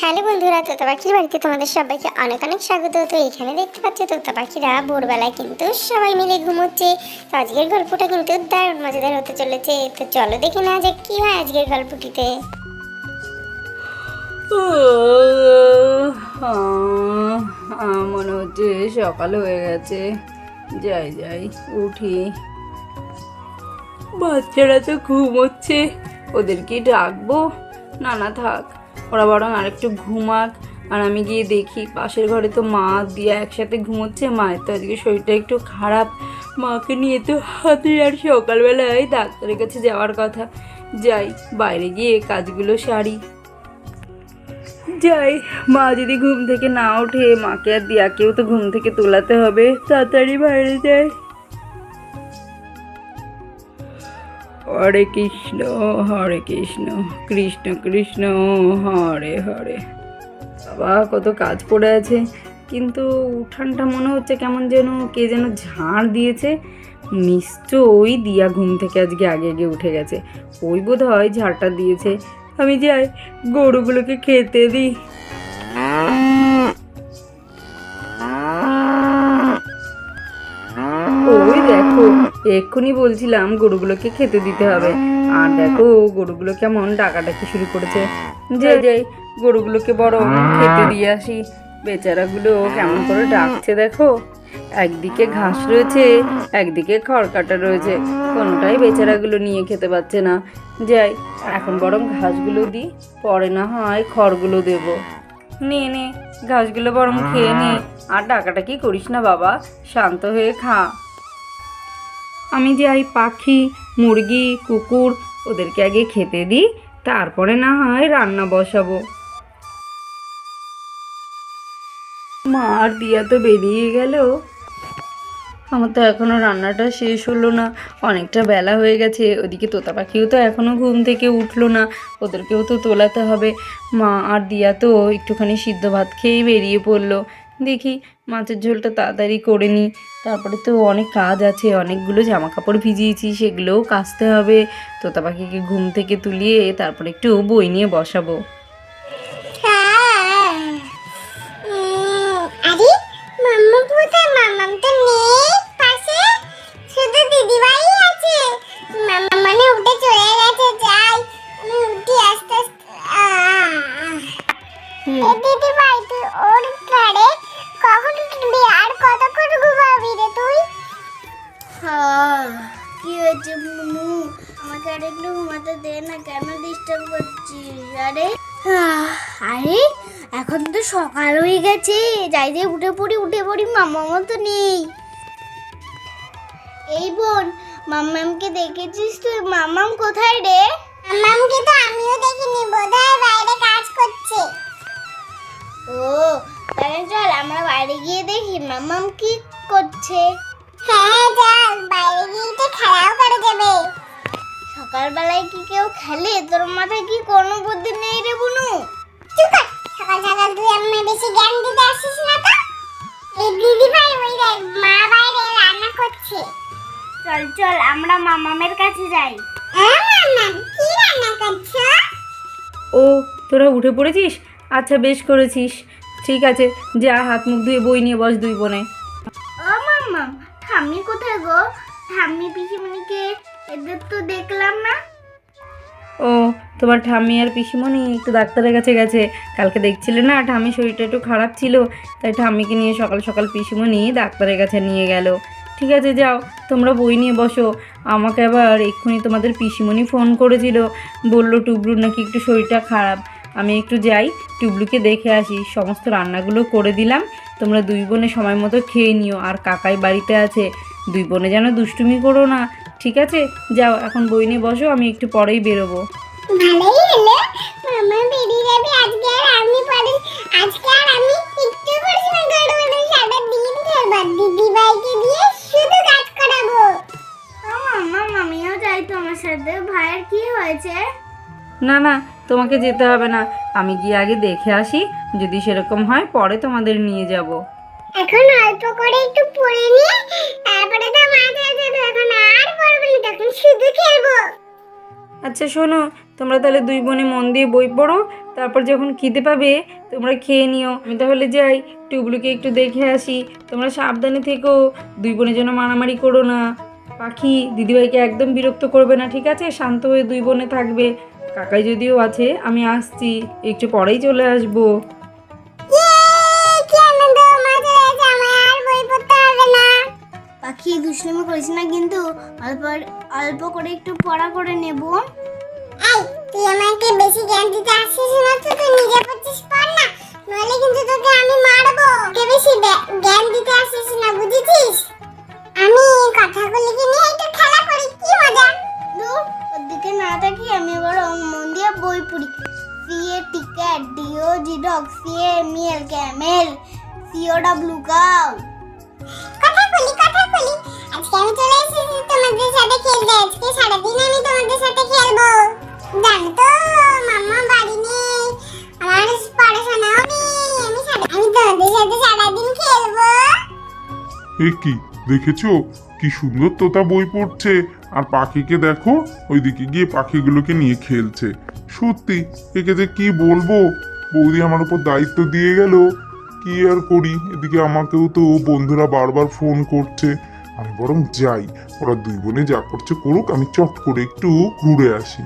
Hello বন্ধুরা, তোতা পাখির বাড়িতে তোমাদের সবাইকে অনেক অনেক স্বাগত। তো এখানে দেখতে পাচ্ছ তোতা পাখিরা ভোরবেলায় কিন্তু সবাই মিলে ঘুমোচ্ছে। তো আজকের গল্পটা কিন্তু দারুণ মজাদার হতে চলেছে। তো চলো দেখে না যে কি হয় আজকের গল্পটিতে। মনে হচ্ছে সকাল হয়ে গেছে। যাই যাই উঠি। বাচ্চারা তো ঘুমোচ্ছে, ওদেরকে ডাকবো? না না থাক, ওরা বরং আরেকটু ঘুমাক। আর আমি গিয়ে দেখি পাশের ঘরে তো মা দিয়া একসাথে ঘুমোচ্ছে। মায়ের তো আজকে শরীরটা একটু খারাপ, মাকে নিয়ে তো হাতে আর সকালবেলায় ডাক্তারের কাছে যাওয়ার কথা। যাই বাইরে গিয়ে কাজগুলো সারি। যাই, মা যদি ঘুম থেকে না ওঠে, মাকে আর দিয়াকেও তো ঘুম থেকে তোলাতে হবে। তাড়াতাড়ি বাইরে যাই। হরে কৃষ্ণ হরে কৃষ্ণ, কৃষ্ণ কৃষ্ণ হরে হরে। বাবা কত কাজ পড়ে আছে, কিন্তু উঠানটা মনে হচ্ছে কেমন যেন কে যেন ঝাড় দিয়েছে। নিশ্চয়ই দিয়া ঘুম থেকে আজকে আগে আগে উঠে গেছে, ওই বোধ হয় ঝাড়টা দিয়েছে। আমি যাই গরুগুলোকে খেতে দিই। ওই দেখো, এক্ষুনি বলছিলাম গরুগুলোকে খেতে দিতে হবে, আর দেখো গরুগুলো কেমন ডাকাডাকি শুরু করেছে। যাই যাই গরুগুলোকে বরং খেতে দিয়ে আসি। বেচারাগুলো কেমন করে ডাকছে দেখো, একদিকে ঘাস রয়েছে একদিকে খড় কাটা রয়েছে, কোনোটাই বেচারাগুলো নিয়ে খেতে পাচ্ছে না। যাই এখন বরং ঘাসগুলো দিই, পরে না হয় খড়গুলো দেব। নে নে ঘাসগুলো বরং খেয়ে নে, আর ডাকাটাকি করিস না বাবা, শান্ত হয়ে খা। আমি যাই পাখি মুরগি কুকুর ওদেরকে আগে খেতে দিই, তারপরে না হয় রান্না বসাবো। মা আর দিয়া তো বেরিয়ে গেল, আমার তো এখনও রান্নাটা শেষ হলো না, অনেকটা বেলা হয়ে গেছে। ওদিকে তোতা পাখিও তো এখনও ঘুম থেকে উঠলো না, ওদেরকেও তো তোলাতে হবে। মা আর দিয়া তো একটুখানি সিদ্ধ ভাত খেয়েই বেরিয়ে পড়লো। দেখি মাছের ঝোলটা তাড়াতাড়ি করে নিই, তারপরে তো অনেক কাজ আছে, অনেকগুলো জামা কাপড় ভিজিয়েছি সেগুলোও কাচতে হবে। তোতা পাখিকে ঘুম থেকে তুলিয়ে তারপরে একটু বই নিয়ে বসাবো। আরে মাম্মা কোথায়? মাম্মাম তো নেই পাশে, শুধু দিদিভাই আছে। মাম্মা মানে উঠে চলে গেছে। যাই আমি উঠি আস্তে আস্তে। দিদিভাই তুই ওর ঘরে কখন উঠবি আর কতক্ষণ ঘুমাবি রে তুই? কি হয়েছে মুনু? আমাকে আর একটু ঘুমাতে দে না, কেন ডিস্টার্ব করছিস? আরে এখন তো সকাল হয়ে গেছে, যাই যে উঠে পড়ি। মাম্মামও তো নেই। এই বোন, মাম্মামকে দেখেছিস তুই? মাম্মাম কোথায় রে? মাম্মামকে তো আমিও দেখিনি, বোধহয় বাইরে কাজ করছে। ও তাহলে চল আমরা বাইরে গিয়ে দেখি মাম্মাম কি করছে। হ্যাঁ চল, বাইরে গিয়ে তো খেলাও করে যাবে। সকালবেলায় কি কেউ খেলে? তোর মাথায় কি কোনো বুদ্ধি নেই রে বুনু? চুপ কর, সকাল সকাল তুই আমায় বেশি জ্ঞান দিতে আসিস না তো। এই দিদিভাই ওই দেখ মা বাইরে রান্না করছে। চল আমরা মামামের কাছে যাই। মাম্মাম কি রান্না করছো? ও তোরা উঠে পড়েছিস, আচ্ছা বেশ করেছিস, ঠিক আছে যা হাত মুখ ধুয়ে বই নিয়ে বস দুই বোনে। ও মাম্মাম, ঠাম্মি কোথায় গো? ঠাম্মি পিসিমণিকে এদের তো দেখলাম না। ও তোমার ঠাম্মি আর পিসিমণি একটু ডাক্তারের কাছে গেছে, কালকে দেখছিলে না ঠাম্মি শরীরটা একটু খারাপ ছিল, তাই ঠাম্মিকে নিয়ে সকাল সকাল পিসিমণি ডাক্তারের কাছে নিয়ে গেল। ঠিক আছে যাও তোমরা বই নিয়ে বসো। আমাকে আবার এক্ষুনি তোমাদের পিসিমণি ফোন করেছিল, বললো টুবলুর নাকি একটু শরীরটা খারাপ। আমি একটু যাই টুবলুকে দেখে আসি, সমস্ত রান্নাগুলো করে দিলাম, তোমরা দুই বোনে সময় মতো খেয়ে নিও। আর কাকাই বাড়িতে আছে, দুই বোনে যেন দুষ্টুমি করো না, ঠিক আছে? যাও এখন বই নিয়ে বসো, আমি একটু পরেই বেরোবো। ভালোই হলো, মামা বেরিয়ে যাবে আজকে, আর আমি পারি আজকে আর আমি একটু পড়াশোনা করবো না, সারা দিন খেলবো। দিদিভাইকে দিয়ে শুধু কাজ করাবো। ও মাম্মাম, আমিও যাই তোমার সাথে। ভাইয়ের কি হয়েছে? না না তোমাকে যেতে হবে না, আমি গিয়ে আগে দেখে আসি, যদি সেরকম হয় পরে তোমাদের নিয়ে যাব। এখন অল্প করে একটু পড়ে নিয়ে তারপরে তো মাথায় যাবে, এখন আর পড়বো না, তখন শুধু খেলবো। আচ্ছা শোনো, তোমরা তাহলে দুই বোনে মন দিয়ে বই পড়ো, তারপর যখন খিদে পাবে তোমরা খেয়ে নিও। আমি তাহলে যাই, টুবলুকে একটু দেখে আসি। তোমরা সাবধানে থেকো, দুই বোনের জন্য মারামারি করো না। পাখি দিদিভাইকে একদম বিরক্ত করবে না, ঠিক আছে? শান্ত হয়ে দুই বোনে থাকবে। কাকাই যদিও আছে, আমি আসছি, একটু পরেই চলে আসবো। পাখি দুষ্টুমি করিস না কিন্তু, অল্প অল্প করে একটু পড়া করে নেব। তুই আমাকে বেশি জ্ঞান দিতে আসছিস না তো, তুই নিজে পড়ছিস, পড় না, নইলে কিন্তু তোকে আমি মারবো। তোকে বেশি জ্ঞান দিতে আসছিস না, বুঝেছিস? আমি কথাগুলিকে নিয়ে একটু খেলা করি, কি মজা। দূর, ওদিকে না থাকি আমি বরং মন দিয়ে বই পড়ি। সিএ টিকেট, ডিও জিডক, সিএ মিল ক্যামেল, সিও ডাব্লু কাউ। কথা বলি। আজকে আমি চলে এসেছি তোমাদের সাথে খেলতে। আজকে সারাদিন আমি তোমাদের সাথে খেলবো। জানো তো মাম্মা বাড়ি নেই, আমার পড়াশোনাও নেই, আমি তোমাদের সাথে সারাদিন খেলবো। এ কি দেখেছো, কি সুন্দর তোতা বই পড়ছে, আর পাখিকে দেখো ওইদিকে গিয়ে পাখিগুলোকে নিয়ে খেলছে। সত্যি একে যে কি বলবো, বৌদি আমার উপর দায়িত্ব দিয়ে গেল, কি আর করি। এদিকে আমাকেও তো বন্ধুরা বারবার ফোন করছে, আমি বরং যাই, ওরা দুই বোনে যা করছে করুক, আমি চট করে একটু ঘুরে আসি।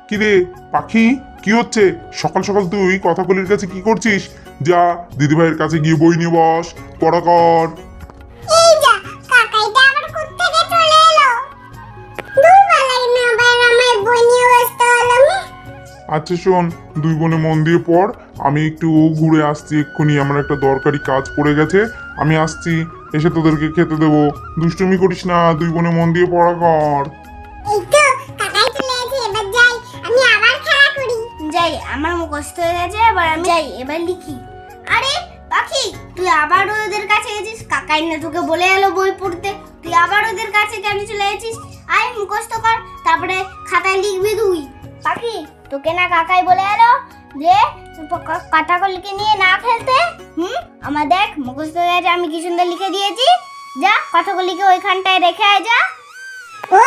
কিরে পাখি, কি হচ্ছে সকাল সকাল তুই কথাগুলির কাছে কি করছিস? যা দিদিভাইয়ের কাছে গিয়ে বই নিয়ে বস, পড়া কর। এই যা, কাকাইটা আবার কোত্থেকে চলে এলো? দুবেলায় না আবার আমার বই নিয়ে বসতে হলো। আচ্ছা শোন, দুই বোনে মন দিয়ে পড়, আমি একটু ঘুরে আসছি এক্ষুনি, আমার একটা দরকারি কাজ পড়ে গেছে, আমি আসছি, এসে তোদেরকে খেতে দেবো। দুষ্টুমি করিস না, দুই বোনে মন দিয়ে পড়া কর। এই তো কাকাই চলে এসে, এবার যাই, আমি আবার খেলা করি। যাই, আমার মুখস্থ হয়ে গেছে, এবার আমি যাই, এবার লিখি। আরে পাখি, তুই আবার ওদের কাছে গেছিস? কাকাই না তোকে বলে এলো বই পড়তে, তুই আবার ওদের কাছে কেন চলে গেছিস? আয় মুখস্থ কর, তারপরে খাতায় লিখবি তুই। পাখি, তোকে না কাকাই বলে এলো যে কাটাকলকে নিয়ে না খেলতে? আমার দেখ মুখস্থ হয়ে গেছে, আমি কি সুন্দর লিখে দিয়েছি। যা কথাগুলিকে ওইখানটায় রেখে আয়, যা। ও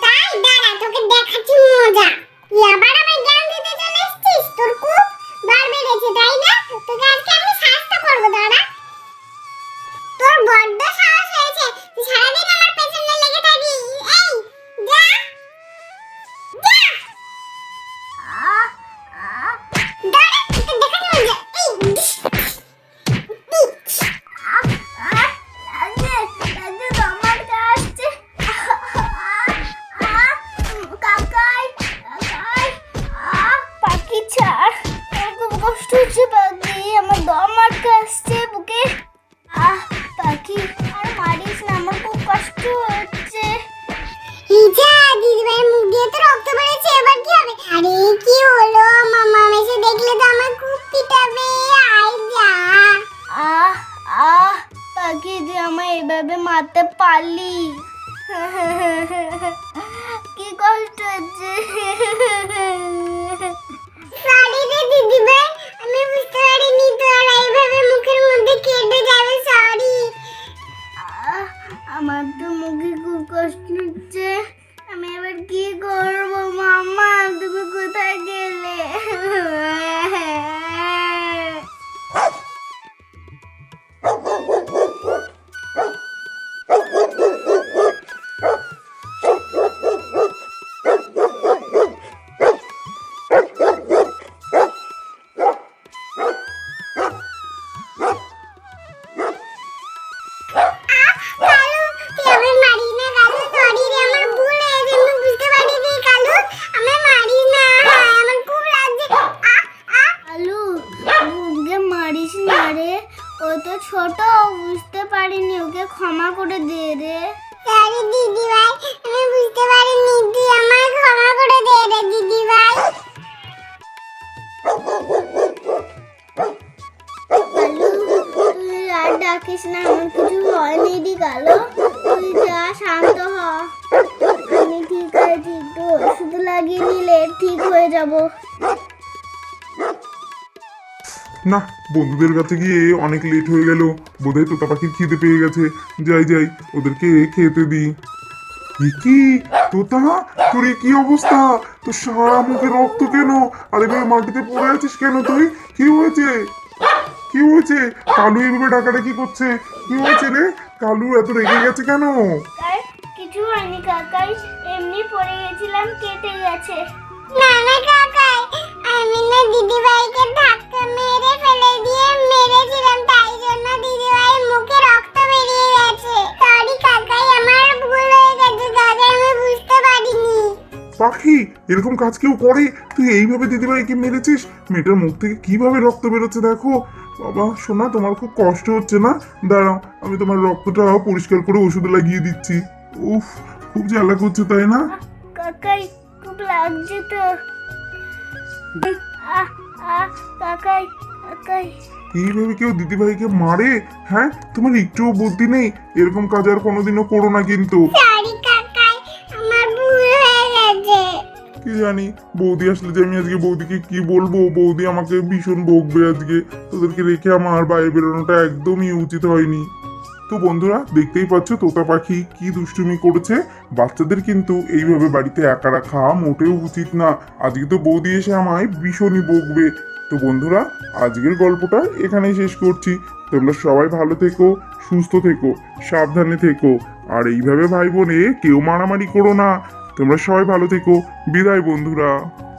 তাই, দাঁড়া তোকে দেখাচ্ছি মজা। তুই আবার আমার জ্ঞান দিতে চলে এসেছিস, তোর খুব বার বেড়েছে তাই না? তোকে আজকে আমি শাস্তি করবো, দাঁড়া। তোর বড্ড সাহস হয়েছে, তুই সারাদিন আমার পেছনে লেগে থাকি। এই যা যা, আহ, আহ, দাঁড়া, তোকে দেখাচ্ছি মজা। এই লাগছে তো, আমার কাছে আসছে। পাখি ছাড়, আমার খুব কষ্ট হচ্ছে। পাখি, আমার দম আটকে আসছে বুকে। পাখি আর মারিস না, আমার খুব কষ্ট হচ্ছে। এই যা, দিদিভাইয়ের মুখ দিয়ে তো রক্ত বেরোচ্ছে, এবার কি হবে? আরে কি হলো, মামা এসে দেখলে তো আমার খুব পিটাবে। আয় যা। আহ আহ পাখি, তুই আমায় এভাবে মারতে পারলি? কি কষ্ট হচ্ছে। সরি রে দিদিভাই, আমি বুঝতে পারিনি তোর এইভাবে মুখের মধ্যে কেটে যাবে, সরি। আমার তো মুখে খুব কষ্ট হচ্ছে, আমি এবার কি করবো? মামা তুমি কোথায় গেলে? কালু, তুই আমার মারিস না কালু, সরি রে, আমার ভুল হয়েছে, আমি বুঝতে পারিনি কালু, আমার মারিস না, আমার খুব লাগছে। আলু, ওকে মারিস না রে, ও তো ছোট, বুঝতে পারিনি, ওকে ক্ষমা করে দে রে। সরি দিদিভাই, আমি বুঝতে পারিনি, তুই আমায় ক্ষমা করে দে রে দিদিভাই। কালু, তুই আর ডাকিস না, আমার কিছু হয়নি রে কালু, তুই যা, শান্ত হ। আমি ঠিক আছি, একটু ওষুধ লাগিয়ে নিলে ঠিক হয়ে যাব। না, বন্ধুদের কাছে গিয়ে অনেক লেট হয়ে গেল, বোধহয় তোতা পাখির খিদে পেয়ে গেছে। যাই যাই, ওদেরকে খেতে দিই। কি তোতা, তোর এ কি অবস্থা? তোর সারা মুখে রক্ত কেন? আরে ভাই, মাটিতে পড়ে আছিস কেন তুই? কি হয়েছে? কি হয়েছে? কালু এইভাবে ডাকাডাকি করছে, কি হয়েছে রে? কালু এত রেগে গেছে কেন? কাকাই কিছু হয়নি কাকাই, এমনি পড়ে গেছিলাম, কেটে গেছে। না না কাকাই, আমি না দিদিভাইকে ধাক্কা মেরে ফেলে দিয়ে মেরেছিলাম, তাই জন্য দিদিভাই মুখে রক্ত বেরিয়ে গেছে। সরি কাকাই, আমার ভুল হয়ে গেছে কাকাই, আমি বুঝতে পারিনি। পাখি, এরকম কাজ কেউ করে? তুই এইভাবে দিদিভাইকে মেরেছিস? মেয়েটার মুখ থেকে কিভাবে রক্ত বেরোচ্ছে দেখো। বাবা শোনা, তোমার খুব কষ্ট হচ্ছে না? দাঁড়াও, আমি তোমার রক্তটা পরিষ্কার করে ওষুধ লাগিয়ে দিচ্ছি। উফ, খুব জ্বালা করছে তাই না? কাকাই খুব লাগছে তো। আহ আহ কাকাই কাকাই। এইভাবে কেউ দিদিভাইকে মারে? হ্যাঁ, তোমার একটুও বুদ্ধি নেই? এরকম কাজ আর কোনোদিনও করো না কিন্তু। সরি কাকাই, আমার ভুল হয়ে গেছে। কি জানি, বৌদি আসলে যে আমি আজকে বৌদিকে কি বলবো? বৌদি আমাকে ভীষণ বকবে আজকে। তোদেরকে রেখে আমার বাইরে বেরোনোটা একদমই উচিত হয়নি। তো বন্ধুরা, দেখতেই পাচ্ছ তোতা পাখি কি দুষ্টুমি করেছে। বাচ্চাদের কিন্তু এইভাবে বাড়িতে একা রাখা মোটেও উচিত না। আজকে তো বৌদি এসে আমায় ভীষণই বকবে। তো বন্ধুরা, আজকের গল্পটা এখানেই শেষ করছি। তোমরা সবাই ভালো থেকো, সুস্থ থেকো, সাবধানে থেকো। আর এইভাবে ভাই বোনে কেউ মারামারি করো না। তোমরা সবাই ভালো থেকো। বিদায় বন্ধুরা।